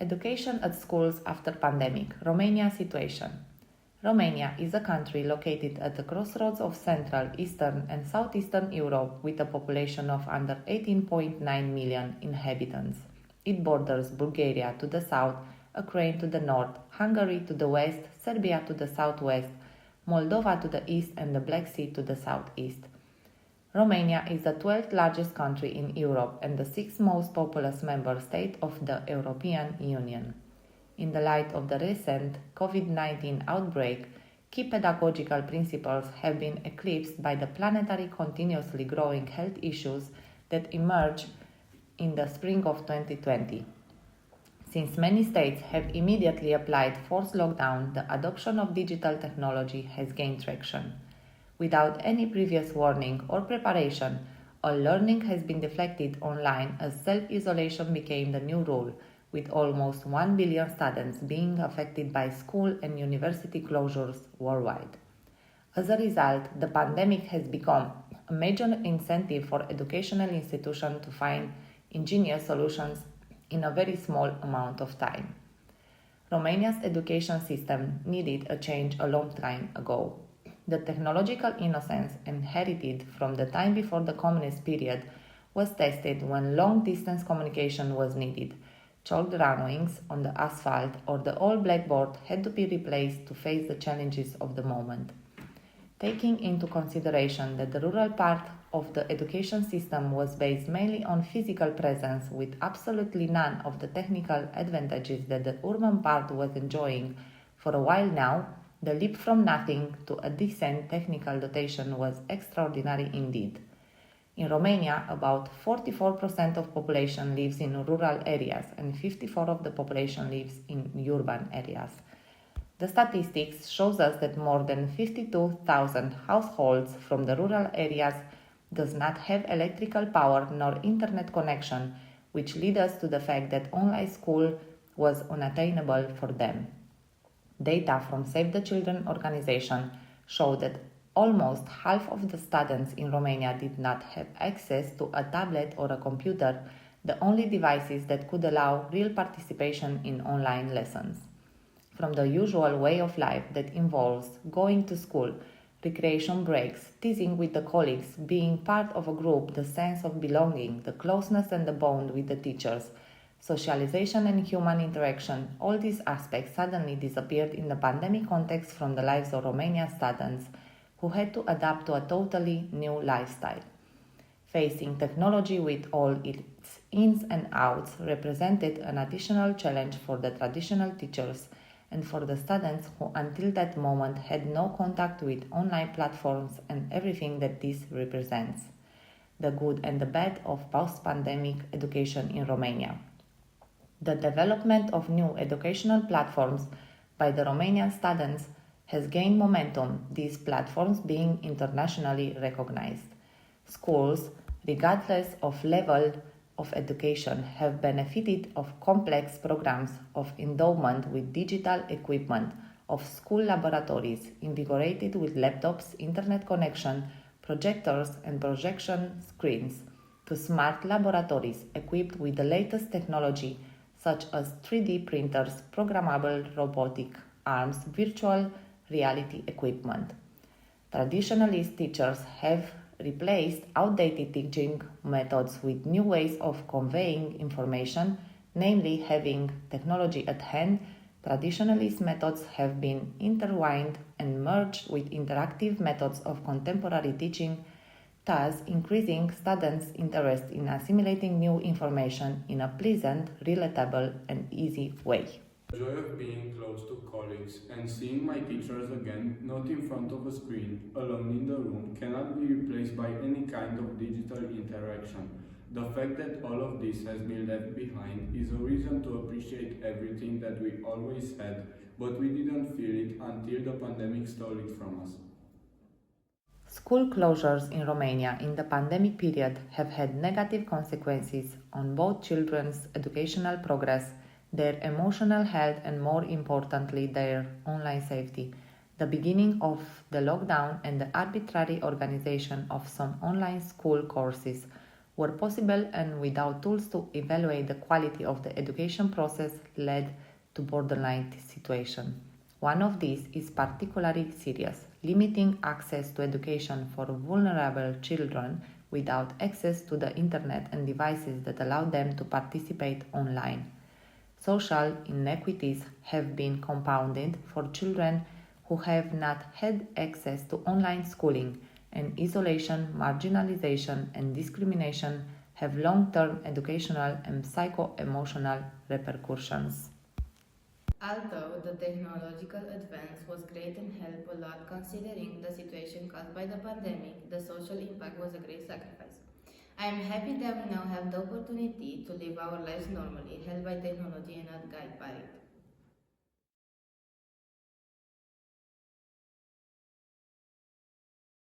Education at schools after pandemic. Romania situation. Romania is a country located at the crossroads of Central, Eastern, and Southeastern Europe with a population of under 18.9 million inhabitants. It borders Bulgaria to the south, Ukraine to the north, Hungary to the west, Serbia to the southwest, Moldova to the east, and the Black Sea to the southeast. Romania is the 12th largest country in Europe and the 6th most populous member state of the European Union. In the light of the recent COVID-19 outbreak, key pedagogical principles have been eclipsed by the planetary continuously growing health issues that emerged in the spring of 2020. Since many states have immediately applied forced lockdown, the adoption of digital technology has gained traction. Without any previous warning or preparation, all learning has been deflected online as self-isolation became the new rule, with almost 1 billion students being affected by school and university closures worldwide. As a result, the pandemic has become a major incentive for educational institutions to find ingenious solutions in a very small amount of time. Romania's education system needed a change a long time ago. The technological innocence inherited from the time before the communist period was tested when long-distance communication was needed. Chalked runways on the asphalt or the old blackboard had to be replaced to face the challenges of the moment. Taking into consideration that the rural part of the education system was based mainly on physical presence with absolutely none of the technical advantages that the urban part was enjoying for a while now, the leap from nothing to a decent technical dotation was extraordinary indeed. In Romania, about 44% of population lives in rural areas and 54% of the population lives in urban areas. The statistics shows us that more than 52,000 households from the rural areas does not have electrical power nor internet connection, which leads us to the fact that online school was unattainable for them. Data from Save the Children organization show that almost half of the students in Romania did not have access to a tablet or a computer, the only devices that could allow real participation in online lessons. From the usual way of life that involves going to school, recreation breaks, teasing with the colleagues, being part of a group, the sense of belonging, the closeness and the bond with the teachers, socialization and human interaction, all these aspects suddenly disappeared in the pandemic context from the lives of Romanian students who had to adapt to a totally new lifestyle. Facing technology with all its ins and outs represented an additional challenge for the traditional teachers and for the students who until that moment had no contact with online platforms and everything that this represents. The good and the bad of post-pandemic education in Romania. The development of new educational platforms by the Romanian students has gained momentum, these platforms being internationally recognized. Schools, regardless of level of education, have benefited of complex programs of endowment with digital equipment, of school laboratories invigorated with laptops, internet connection, projectors and projection screens, to smart laboratories equipped with the latest technology such as 3D printers, programmable robotic arms, virtual reality equipment. Traditionalist teachers have replaced outdated teaching methods with new ways of conveying information, namely having technology at hand. Traditionalist methods have been intertwined and merged with interactive methods of contemporary teaching, thus increasing students' interest in assimilating new information in a pleasant, relatable, and easy way. The joy of being close to colleagues and seeing my teachers again, not in front of a screen, alone in the room, cannot be replaced by any kind of digital interaction. The fact that all of this has been left behind is a reason to appreciate everything that we always had, but we didn't feel it until the pandemic stole it from us. School closures in Romania in the pandemic period have had negative consequences on both children's educational progress, their emotional health, and more importantly, their online safety. The beginning of the lockdown and the arbitrary organization of some online school courses were possible and without tools to evaluate the quality of the education process led to borderline situation. One of these is particularly serious, limiting access to education for vulnerable children without access to the internet and devices that allow them to participate online. Social inequities have been compounded for children who have not had access to online schooling, and isolation, marginalization, and discrimination have long term educational and psycho emotional repercussions. Although the technological advance was great and helped a lot considering the situation caused by the pandemic, the social impact was a great sacrifice. I am happy that we now have the opportunity to live our lives normally, held by technology and not guided by it.